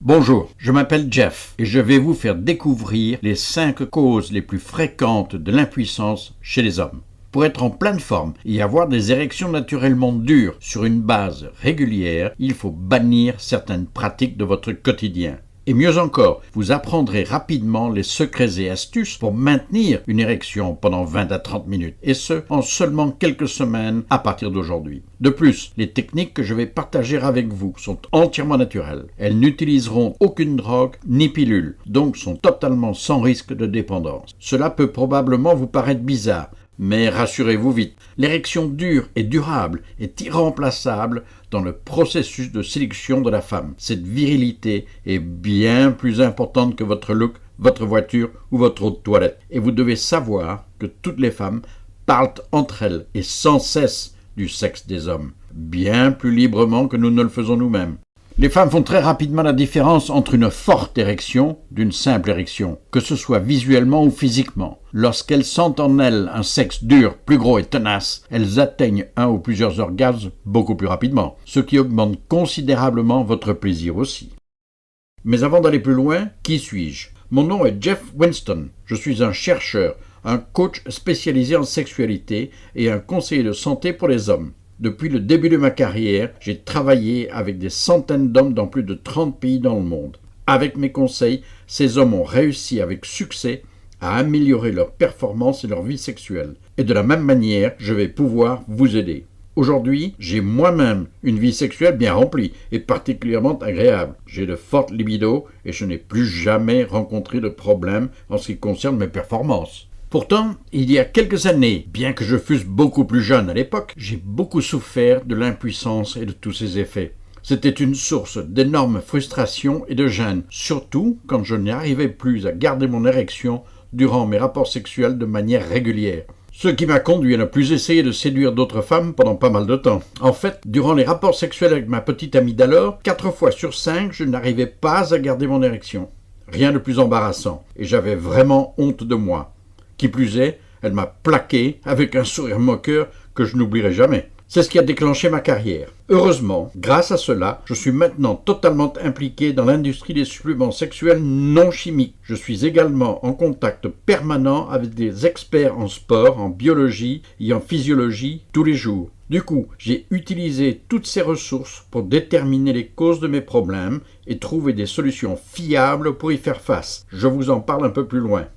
Bonjour, je m'appelle Jeff et je vais vous faire découvrir les 5 causes les plus fréquentes de l'impuissance chez les hommes. Pour être en pleine forme et avoir des érections naturellement dures sur une base régulière, il faut bannir certaines pratiques de votre quotidien. Et mieux encore, vous apprendrez rapidement les secrets et astuces pour maintenir une érection pendant 20 à 30 minutes, et ce, en seulement quelques semaines à partir d'aujourd'hui. De plus, les techniques que je vais partager avec vous sont entièrement naturelles. Elles n'utiliseront aucune drogue ni pilule, donc sont totalement sans risque de dépendance. Cela peut probablement vous paraître bizarre, mais rassurez-vous vite, l'érection dure et durable est irremplaçable dans le processus de séduction de la femme. Cette virilité est bien plus importante que votre look, votre voiture ou votre eau de toilette. Et vous devez savoir que toutes les femmes parlent entre elles et sans cesse du sexe des hommes, bien plus librement que nous ne le faisons nous-mêmes. Les femmes font très rapidement la différence entre une forte érection d'une simple érection, que ce soit visuellement ou physiquement. Lorsqu'elles sentent en elles un sexe dur, plus gros et tenace, elles atteignent un ou plusieurs orgasmes beaucoup plus rapidement, ce qui augmente considérablement votre plaisir aussi. Mais avant d'aller plus loin, qui suis-je ? Mon nom est Jeff Winston. Je suis un chercheur, un coach spécialisé en sexualité et un conseiller de santé pour les hommes. Depuis le début de ma carrière, j'ai travaillé avec des centaines d'hommes dans plus de 30 pays dans le monde. Avec mes conseils, ces hommes ont réussi avec succès à améliorer leur performance et leur vie sexuelle. Et de la même manière, je vais pouvoir vous aider. Aujourd'hui, j'ai moi-même une vie sexuelle bien remplie et particulièrement agréable. J'ai de fortes libidos et je n'ai plus jamais rencontré de problème en ce qui concerne mes performances. Pourtant, il y a quelques années, bien que je fusse beaucoup plus jeune à l'époque, j'ai beaucoup souffert de l'impuissance et de tous ses effets. C'était une source d'énormes frustrations et de gêne, surtout quand je n'arrivais plus à garder mon érection durant mes rapports sexuels de manière régulière. Ce qui m'a conduit à ne plus essayer de séduire d'autres femmes pendant pas mal de temps. En fait, durant les rapports sexuels avec ma petite amie d'alors, 4 fois sur 5, je n'arrivais pas à garder mon érection. Rien de plus embarrassant, et j'avais vraiment honte de moi. Qui plus est, elle m'a plaqué avec un sourire moqueur que je n'oublierai jamais. C'est ce qui a déclenché ma carrière. Heureusement, grâce à cela, je suis maintenant totalement impliqué dans l'industrie des suppléments sexuels non chimiques. Je suis également en contact permanent avec des experts en sport, en biologie et en physiologie tous les jours. Du coup, j'ai utilisé toutes ces ressources pour déterminer les causes de mes problèmes et trouver des solutions fiables pour y faire face. Je vous en parle un peu plus loin.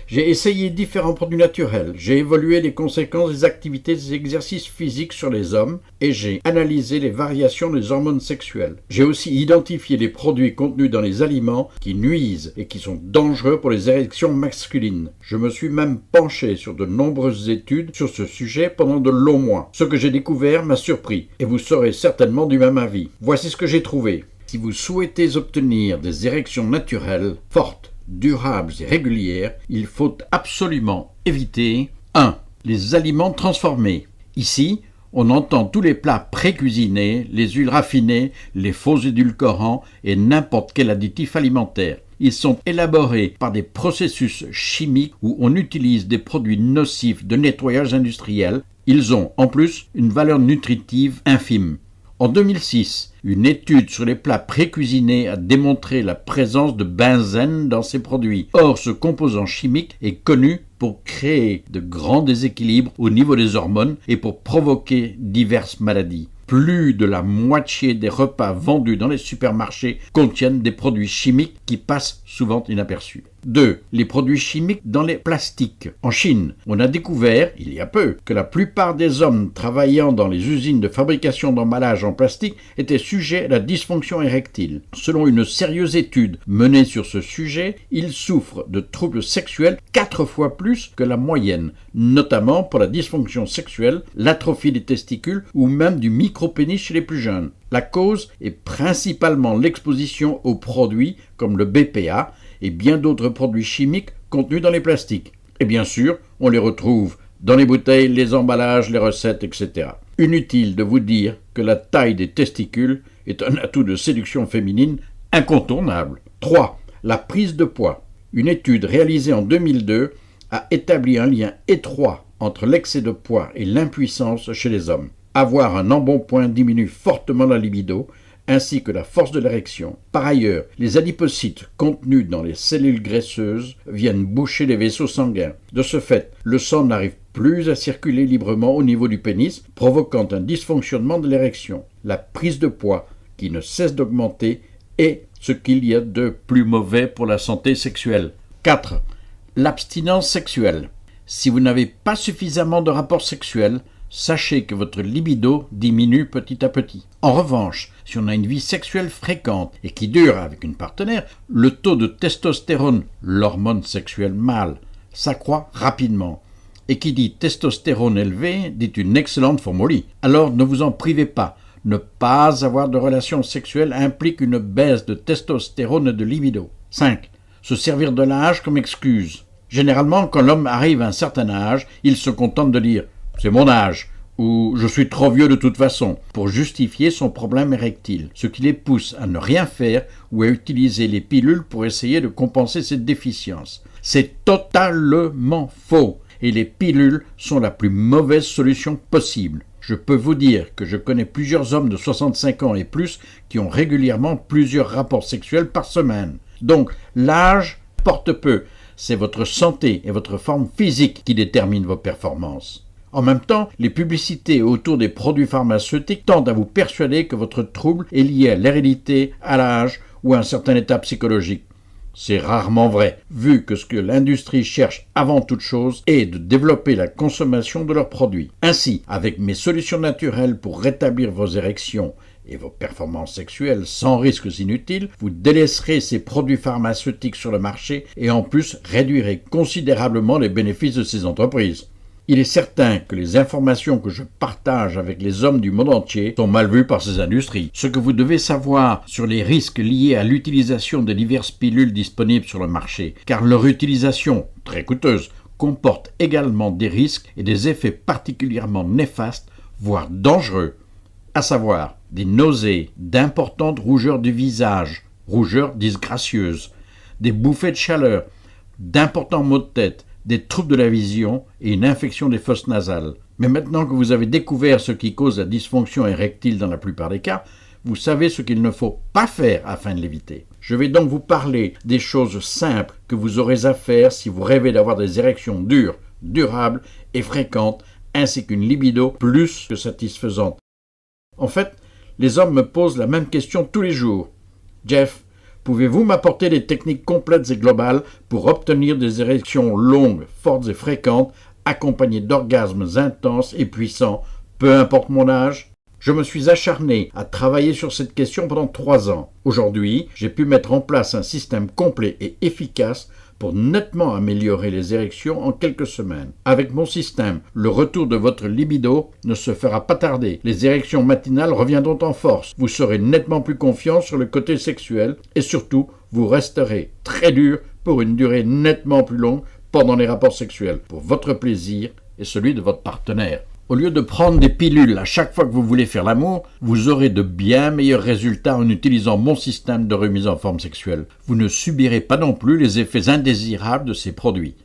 J'ai essayé différents produits naturels, j'ai évalué les conséquences des activités et des exercices physiques sur les hommes et j'ai analysé les variations des hormones sexuelles. J'ai aussi identifié les produits contenus dans les aliments qui nuisent et qui sont dangereux pour les érections masculines. Je me suis même penché sur de nombreuses études sur ce sujet pendant de longs mois. Ce que j'ai découvert m'a surpris et vous serez certainement du même avis. Voici ce que j'ai trouvé. Si vous souhaitez obtenir des érections naturelles fortes, durables et régulières, il faut absolument éviter 1. Les aliments transformés. Ici, on entend tous les plats pré-cuisinés, les huiles raffinées, les faux édulcorants et n'importe quel additif alimentaire. Ils sont élaborés par des processus chimiques où on utilise des produits nocifs de nettoyage industriel. Ils ont en plus une valeur nutritive infime. En 2006, une étude sur les plats pré-cuisinés a démontré la présence de benzène dans ces produits. Or, ce composant chimique est connu pour créer de grands déséquilibres au niveau des hormones et pour provoquer diverses maladies. Plus de la moitié des repas vendus dans les supermarchés contiennent des produits chimiques qui passent souvent inaperçus. 2. Les produits chimiques dans les plastiques. En Chine, on a découvert, il y a peu, que la plupart des hommes travaillant dans les usines de fabrication d'emballages en plastique étaient sujets à la dysfonction érectile. Selon une sérieuse étude menée sur ce sujet, ils souffrent de troubles sexuels 4 fois plus que la moyenne, notamment pour la dysfonction sexuelle, l'atrophie des testicules ou même du micropénis chez les plus jeunes. La cause est principalement l'exposition aux produits comme le BPA et bien d'autres produits chimiques contenus dans les plastiques. Et bien sûr, on les retrouve dans les bouteilles, les emballages, les recettes, etc. Inutile de vous dire que la taille des testicules est un atout de séduction féminine incontournable. 3. La prise de poids. Une étude réalisée en 2002 a établi un lien étroit entre l'excès de poids et l'impuissance chez les hommes. Avoir un embonpoint diminue fortement la libido, ainsi que la force de l'érection. Par ailleurs, les adipocytes contenus dans les cellules graisseuses viennent boucher les vaisseaux sanguins. De ce fait, le sang n'arrive plus à circuler librement au niveau du pénis, provoquant un dysfonctionnement de l'érection. La prise de poids, qui ne cesse d'augmenter, est ce qu'il y a de plus mauvais pour la santé sexuelle. 4. L'abstinence sexuelle. Si vous n'avez pas suffisamment de rapports sexuels, sachez que votre libido diminue petit à petit. En revanche, si on a une vie sexuelle fréquente et qui dure avec une partenaire, le taux de testostérone, l'hormone sexuelle mâle, s'accroît rapidement. Et qui dit testostérone élevé dit une excellente forme. Alors ne vous en privez pas. Ne pas avoir de relations sexuelles implique une baisse de testostérone et de libido. 5. Se servir de l'âge comme excuse. Généralement, quand l'homme arrive à un certain âge, il se contente de dire « c'est mon âge » ou « je suis trop vieux de toute façon » pour justifier son problème érectile, ce qui les pousse à ne rien faire ou à utiliser les pilules pour essayer de compenser cette déficience. C'est totalement faux et les pilules sont la plus mauvaise solution possible. Je peux vous dire que je connais plusieurs hommes de 65 ans et plus qui ont régulièrement plusieurs rapports sexuels par semaine. Donc, l'âge porte peu. C'est votre santé et votre forme physique qui déterminent vos performances. En même temps, les publicités autour des produits pharmaceutiques tendent à vous persuader que votre trouble est lié à l'hérédité, à l'âge ou à un certain état psychologique. C'est rarement vrai, vu que ce que l'industrie cherche avant toute chose est de développer la consommation de leurs produits. Ainsi, avec mes solutions naturelles pour rétablir vos érections et vos performances sexuelles sans risques inutiles, vous délaisserez ces produits pharmaceutiques sur le marché et en plus réduirez considérablement les bénéfices de ces entreprises. Il est certain que les informations que je partage avec les hommes du monde entier sont mal vues par ces industries. Ce que vous devez savoir sur les risques liés à l'utilisation des diverses pilules disponibles sur le marché, car leur utilisation, très coûteuse, comporte également des risques et des effets particulièrement néfastes, voire dangereux, à savoir des nausées, d'importantes rougeurs du visage, rougeurs disgracieuses, des bouffées de chaleur, d'importants maux de tête, des troubles de la vision et une infection des fosses nasales. Mais maintenant que vous avez découvert ce qui cause la dysfonction érectile dans la plupart des cas, vous savez ce qu'il ne faut pas faire afin de l'éviter. Je vais donc vous parler des choses simples que vous aurez à faire si vous rêvez d'avoir des érections dures, durables et fréquentes, ainsi qu'une libido plus que satisfaisante. En fait, les hommes me posent la même question tous les jours. Jeff, pouvez-vous m'apporter des techniques complètes et globales pour obtenir des érections longues, fortes et fréquentes, accompagnées d'orgasmes intenses et puissants, peu importe mon âge? Je me suis acharné à travailler sur cette question pendant 3 ans. Aujourd'hui, j'ai pu mettre en place un système complet et efficace pour nettement améliorer les érections en quelques semaines. Avec mon système, le retour de votre libido ne se fera pas tarder. Les érections matinales reviendront en force. Vous serez nettement plus confiant sur le côté sexuel et surtout, vous resterez très dur pour une durée nettement plus longue pendant les rapports sexuels, pour votre plaisir et celui de votre partenaire. Au lieu de prendre des pilules à chaque fois que vous voulez faire l'amour, vous aurez de bien meilleurs résultats en utilisant mon système de remise en forme sexuelle. Vous ne subirez pas non plus les effets indésirables de ces produits.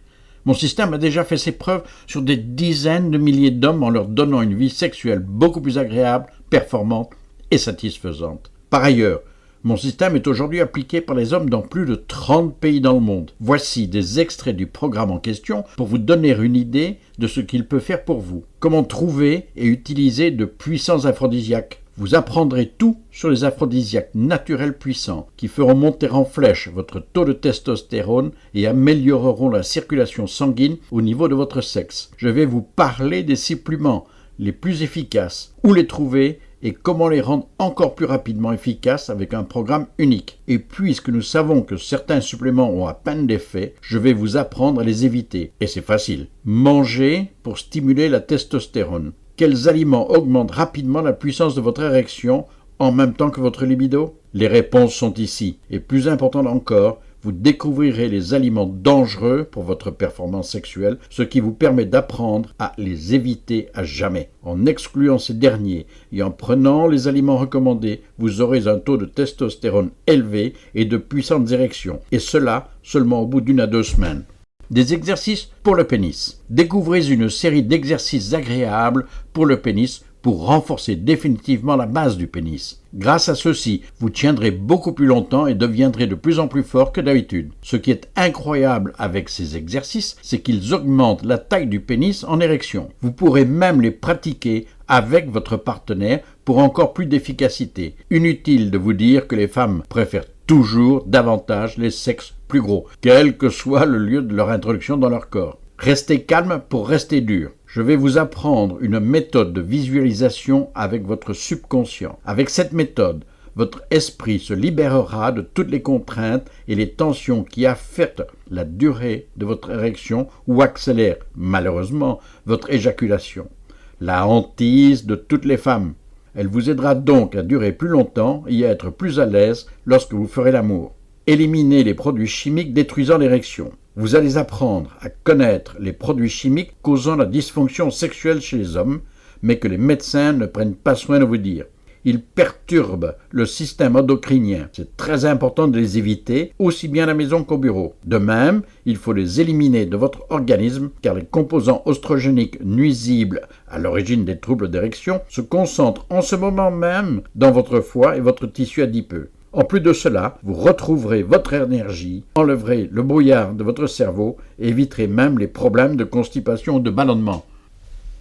Mon système a déjà fait ses preuves sur des dizaines de milliers d'hommes en leur donnant une vie sexuelle beaucoup plus agréable, performante et satisfaisante. Par ailleurs, mon système est aujourd'hui appliqué par les hommes dans plus de 30 pays dans le monde. Voici des extraits du programme en question pour vous donner une idée de ce qu'il peut faire pour vous. Comment trouver et utiliser de puissants aphrodisiaques. Vous apprendrez tout sur les aphrodisiaques naturels puissants qui feront monter en flèche votre taux de testostérone et amélioreront la circulation sanguine au niveau de votre sexe. Je vais vous parler des suppléments les plus efficaces, où les trouver et comment les rendre encore plus rapidement efficaces avec un programme unique. Et puisque nous savons que certains suppléments ont à peine d'effet, je vais vous apprendre à les éviter. Et c'est facile. Manger pour stimuler la testostérone. Quels aliments augmentent rapidement la puissance de votre érection en même temps que votre libido? Les réponses sont ici. Et plus important encore, vous découvrirez les aliments dangereux pour votre performance sexuelle, ce qui vous permet d'apprendre à les éviter à jamais. En excluant ces derniers et en prenant les aliments recommandés, vous aurez un taux de testostérone élevé et de puissantes érections, et cela seulement au bout d'1 à 2 semaines. Des exercices pour le pénis. Découvrez une série d'exercices agréables pour le pénis pour renforcer définitivement la base du pénis. Grâce à ceci, vous tiendrez beaucoup plus longtemps et deviendrez de plus en plus fort que d'habitude. Ce qui est incroyable avec ces exercices, c'est qu'ils augmentent la taille du pénis en érection. Vous pourrez même les pratiquer avec votre partenaire pour encore plus d'efficacité. Inutile de vous dire que les femmes préfèrent toujours davantage les sexes plus gros, quel que soit le lieu de leur introduction dans leur corps. Restez calme pour rester dur. Je vais vous apprendre une méthode de visualisation avec votre subconscient. Avec cette méthode, votre esprit se libérera de toutes les contraintes et les tensions qui affectent la durée de votre érection ou accélèrent, malheureusement, votre éjaculation. La hantise de toutes les femmes. Elle vous aidera donc à durer plus longtemps et à être plus à l'aise lorsque vous ferez l'amour. Éliminez les produits chimiques détruisant l'érection. Vous allez apprendre à connaître les produits chimiques causant la dysfonction sexuelle chez les hommes, mais que les médecins ne prennent pas soin de vous dire. Ils perturbent le système endocrinien. C'est très important de les éviter, aussi bien à la maison qu'au bureau. De même, il faut les éliminer de votre organisme, car les composants oestrogéniques nuisibles à l'origine des troubles d'érection se concentrent en ce moment même dans votre foie et votre tissu adipeux. En plus de cela, vous retrouverez votre énergie, enlèverez le brouillard de votre cerveau et éviterez même les problèmes de constipation ou de ballonnement.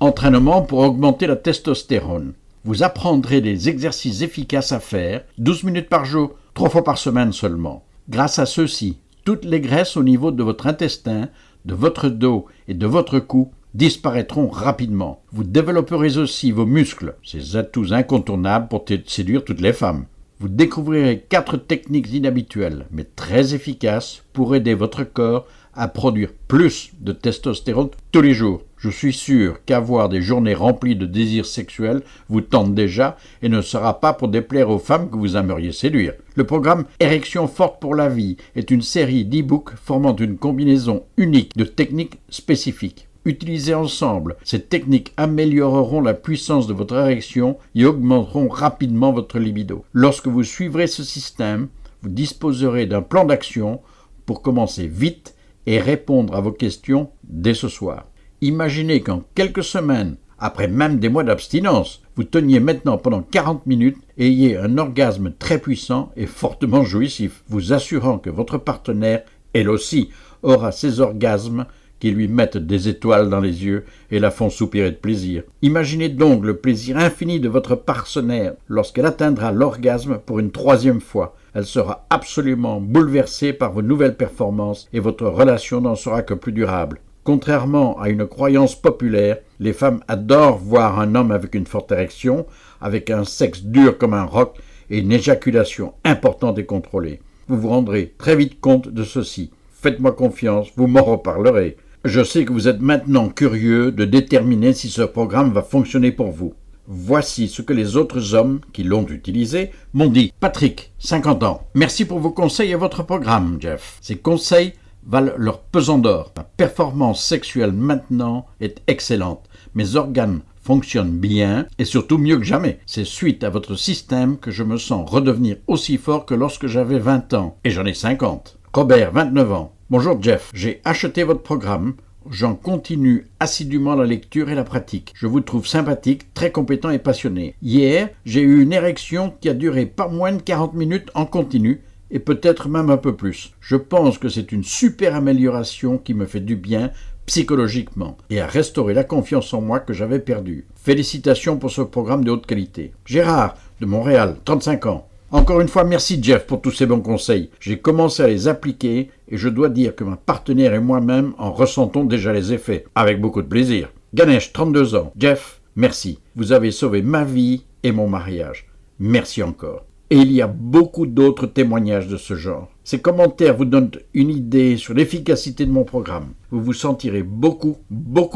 Entraînement pour augmenter la testostérone. Vous apprendrez des exercices efficaces à faire, 12 minutes par jour, 3 fois par semaine seulement. Grâce à ceux-ci, toutes les graisses au niveau de votre intestin, de votre dos et de votre cou disparaîtront rapidement. Vous développerez aussi vos muscles, ces atouts incontournables pour séduire toutes les femmes. Vous découvrirez 4 techniques inhabituelles, mais très efficaces pour aider votre corps à produire plus de testostérone tous les jours. Je suis sûr qu'avoir des journées remplies de désirs sexuels vous tente déjà et ne sera pas pour déplaire aux femmes que vous aimeriez séduire. Le programme Érection forte pour la vie est une série d'e-books formant une combinaison unique de techniques spécifiques. Utilisées ensemble, ces techniques amélioreront la puissance de votre érection et augmenteront rapidement votre libido. Lorsque vous suivrez ce système, vous disposerez d'un plan d'action pour commencer vite et répondre à vos questions dès ce soir. Imaginez qu'en quelques semaines, après même des mois d'abstinence, vous teniez maintenant pendant 40 minutes et ayez un orgasme très puissant et fortement jouissif, vous assurant que votre partenaire, elle aussi, aura ces orgasmes qui lui mettent des étoiles dans les yeux et la font soupirer de plaisir. Imaginez donc le plaisir infini de votre partenaire lorsqu'elle atteindra l'orgasme pour une 3e fois. Elle sera absolument bouleversée par vos nouvelles performances et votre relation n'en sera que plus durable. Contrairement à une croyance populaire, les femmes adorent voir un homme avec une forte érection, avec un sexe dur comme un roc et une éjaculation importante et contrôlée. Vous vous rendrez très vite compte de ceci. Faites-moi confiance, vous m'en reparlerez. Je sais que vous êtes maintenant curieux de déterminer si ce programme va fonctionner pour vous. Voici ce que les autres hommes qui l'ont utilisé m'ont dit. Patrick, 50 ans. Merci pour vos conseils et votre programme, Jeff. Ces conseils valent leur pesant d'or. Ma performance sexuelle maintenant est excellente. Mes organes fonctionnent bien et surtout mieux que jamais. C'est suite à votre système que je me sens redevenir aussi fort que lorsque j'avais 20 ans. Et j'en ai 50. Robert, 29 ans. Bonjour Jeff, j'ai acheté votre programme. J'en continue assidûment la lecture et la pratique. Je vous trouve sympathique, très compétent et passionné. Hier, j'ai eu une érection qui a duré pas moins de 40 minutes en continu et peut-être même un peu plus. Je pense que c'est une super amélioration qui me fait du bien psychologiquement et a restauré la confiance en moi que j'avais perdue. Félicitations pour ce programme de haute qualité. Gérard, de Montréal, 35 ans. Encore une fois, merci Jeff pour tous ces bons conseils. J'ai commencé à les appliquer et je dois dire que ma partenaire et moi-même en ressentons déjà les effets, avec beaucoup de plaisir. Ganesh, 32 ans. Jeff, merci. Vous avez sauvé ma vie et mon mariage. Merci encore. Et il y a beaucoup d'autres témoignages de ce genre. Ces commentaires vous donnent une idée sur l'efficacité de mon programme. Vous vous sentirez beaucoup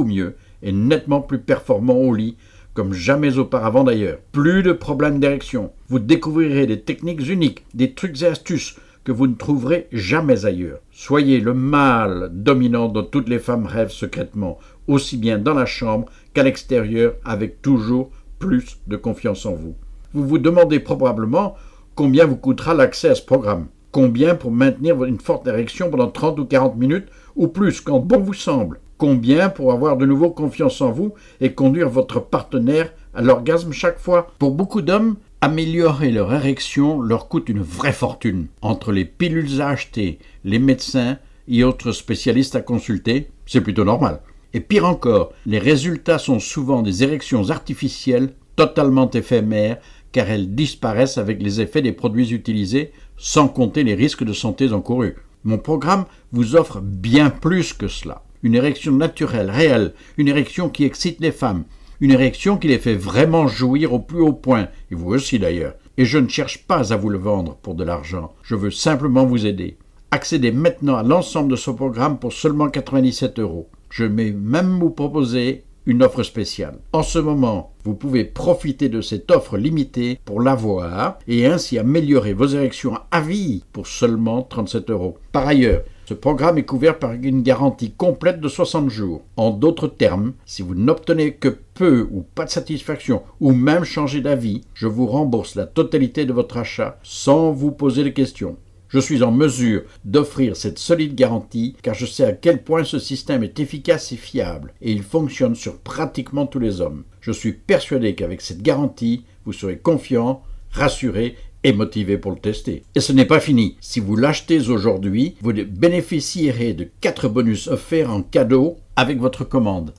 mieux et nettement plus performant au lit, comme jamais auparavant d'ailleurs. Plus de problèmes d'érection. Vous découvrirez des techniques uniques, des trucs et astuces que vous ne trouverez jamais ailleurs. Soyez le mâle dominant dont toutes les femmes rêvent secrètement, aussi bien dans la chambre qu'à l'extérieur, avec toujours plus de confiance en vous. Vous vous demandez probablement combien vous coûtera l'accès à ce programme. Combien pour maintenir une forte érection pendant 30 ou 40 minutes ou plus quand bon vous semble. Combien pour avoir de nouveau confiance en vous et conduire votre partenaire à l'orgasme chaque fois. Pour beaucoup d'hommes, améliorer leur érection leur coûte une vraie fortune. Entre les pilules à acheter, les médecins et autres spécialistes à consulter, c'est plutôt normal. Et pire encore, les résultats sont souvent des érections artificielles totalement éphémères car elles disparaissent avec les effets des produits utilisés, sans compter les risques de santé encourus. Mon programme vous offre bien plus que cela. Une érection naturelle, réelle, une érection qui excite les femmes, une érection qui les fait vraiment jouir au plus haut point, et vous aussi d'ailleurs. Et je ne cherche pas à vous le vendre pour de l'argent, je veux simplement vous aider. Accédez maintenant à l'ensemble de ce programme pour seulement 97 €. Je vais même vous proposer une offre spéciale. En ce moment, vous pouvez profiter de cette offre limitée pour l'avoir et ainsi améliorer vos érections à vie pour seulement 37 €. Par ailleurs, ce programme est couvert par une garantie complète de 60 jours. En d'autres termes, si vous n'obtenez que peu ou pas de satisfaction ou même changez d'avis, je vous rembourse la totalité de votre achat sans vous poser de questions. Je suis en mesure d'offrir cette solide garantie car je sais à quel point ce système est efficace et fiable et il fonctionne sur pratiquement tous les hommes. Je suis persuadé qu'avec cette garantie, vous serez confiant, rassuré et motivé pour le tester. Et ce n'est pas fini. Si vous l'achetez aujourd'hui, vous bénéficierez de 4 bonus offerts en cadeau avec votre commande.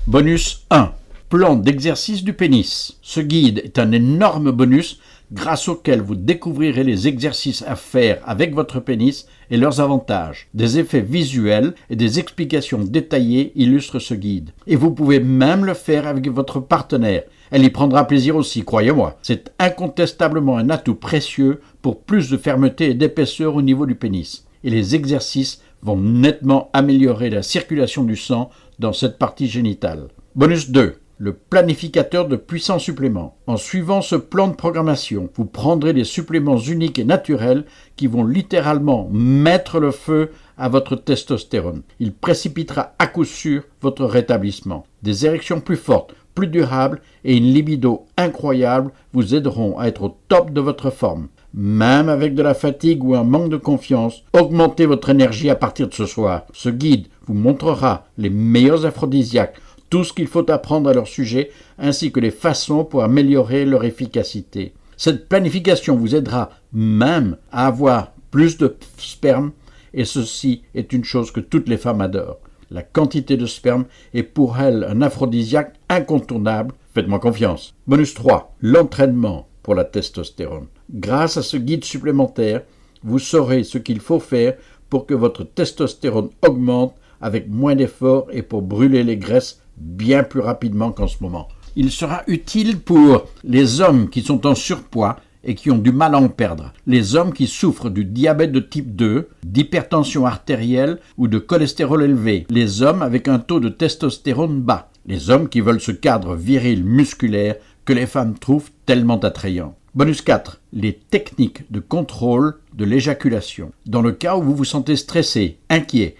Bonus 1. Plan d'exercice du pénis. Ce guide est un énorme bonus grâce auquel vous découvrirez les exercices à faire avec votre pénis et leurs avantages. Des effets visuels et des explications détaillées illustrent ce guide. Et vous pouvez même le faire avec votre partenaire. Elle y prendra plaisir aussi, croyez-moi. C'est incontestablement un atout précieux pour plus de fermeté et d'épaisseur au niveau du pénis. Et les exercices vont nettement améliorer la circulation du sang dans cette partie génitale. Bonus 2. Le planificateur de puissants suppléments. En suivant ce plan de programmation, vous prendrez des suppléments uniques et naturels qui vont littéralement mettre le feu à votre testostérone. Il précipitera à coup sûr votre rétablissement. Des érections plus fortes, plus durables et une libido incroyable vous aideront à être au top de votre forme. Même avec de la fatigue ou un manque de confiance, augmentez votre énergie à partir de ce soir. Ce guide vous montrera les meilleurs aphrodisiaques, tout ce qu'il faut apprendre à leur sujet, ainsi que les façons pour améliorer leur efficacité. Cette planification vous aidera même à avoir plus de sperme, et ceci est une chose que toutes les femmes adorent. La quantité de sperme est pour elles un aphrodisiaque incontournable. Faites-moi confiance. Bonus 3. L'entraînement pour la testostérone. Grâce à ce guide supplémentaire, vous saurez ce qu'il faut faire pour que votre testostérone augmente avec moins d'efforts et pour brûler les graisses bien plus rapidement qu'en ce moment. Il sera utile pour les hommes qui sont en surpoids et qui ont du mal à en perdre, les hommes qui souffrent du diabète de type 2, d'hypertension artérielle ou de cholestérol élevé, les hommes avec un taux de testostérone bas, les hommes qui veulent ce cadre viril musculaire que les femmes trouvent tellement attrayant. Bonus 4. Les techniques de contrôle de l'éjaculation. Dans le cas où vous vous sentez stressé, inquiet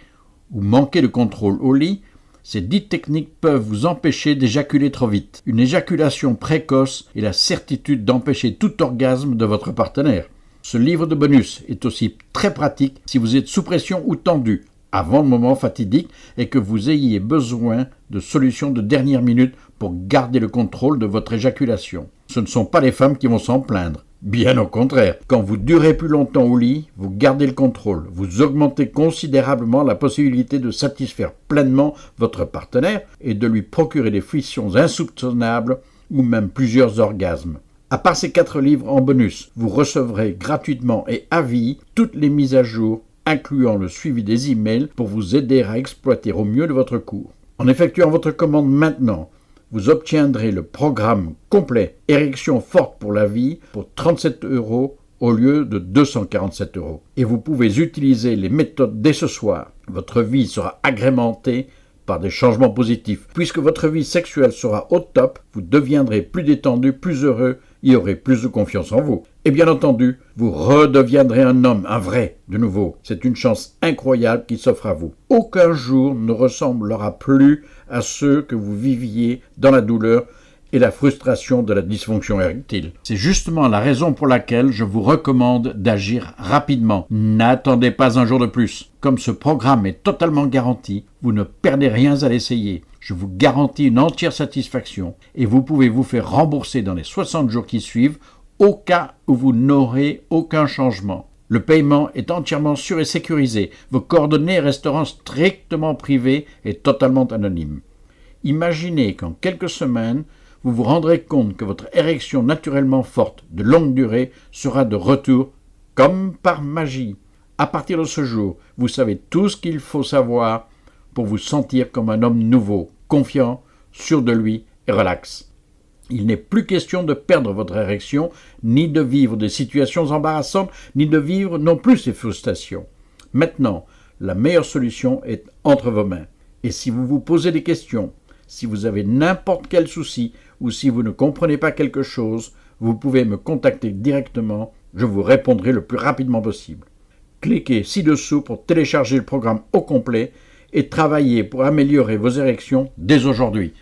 ou manquez de contrôle au lit, ces 10 techniques peuvent vous empêcher d'éjaculer trop vite. Une éjaculation précoce est la certitude d'empêcher tout orgasme de votre partenaire. Ce livre de bonus est aussi très pratique si vous êtes sous pression ou tendu, avant le moment fatidique et que vous ayez besoin de solutions de dernière minute pour garder le contrôle de votre éjaculation. Ce ne sont pas les femmes qui vont s'en plaindre. Bien au contraire, quand vous durez plus longtemps au lit, vous gardez le contrôle, vous augmentez considérablement la possibilité de satisfaire pleinement votre partenaire et de lui procurer des frictions insoupçonnables ou même plusieurs orgasmes. À part ces 4 livres en bonus, vous recevrez gratuitement et à vie toutes les mises à jour, incluant le suivi des emails pour vous aider à exploiter au mieux de votre cours. En effectuant votre commande maintenant, vous obtiendrez le programme complet Érection forte pour la vie pour 37 € au lieu de 247 €. Et vous pouvez utiliser les méthodes dès ce soir. Votre vie sera agrémentée par des changements positifs. Puisque votre vie sexuelle sera au top, vous deviendrez plus détendu, plus heureux et aurez plus de confiance en vous. Et bien entendu, vous redeviendrez un homme, un vrai, de nouveau. C'est une chance incroyable qui s'offre à vous. Aucun jour ne ressemblera plus à ceux que vous viviez dans la douleur et la frustration de la dysfonction érectile. C'est justement la raison pour laquelle je vous recommande d'agir rapidement. N'attendez pas un jour de plus. Comme ce programme est totalement garanti, vous ne perdez rien à l'essayer. Je vous garantis une entière satisfaction et vous pouvez vous faire rembourser dans les 60 jours qui suivent au cas où vous n'aurez aucun changement. Le paiement est entièrement sûr et sécurisé. Vos coordonnées resteront strictement privées et totalement anonymes. Imaginez qu'en quelques semaines, vous vous rendrez compte que votre érection naturellement forte de longue durée sera de retour comme par magie. À partir de ce jour, vous savez tout ce qu'il faut savoir pour vous sentir comme un homme nouveau, confiant, sûr de lui et relax. Il n'est plus question de perdre votre érection, ni de vivre des situations embarrassantes, ni de vivre non plus ces frustrations. Maintenant, la meilleure solution est entre vos mains. Et si vous vous posez des questions, si vous avez n'importe quel souci ou si vous ne comprenez pas quelque chose, vous pouvez me contacter directement, je vous répondrai le plus rapidement possible. Cliquez ci-dessous pour télécharger le programme au complet et travaillez pour améliorer vos érections dès aujourd'hui.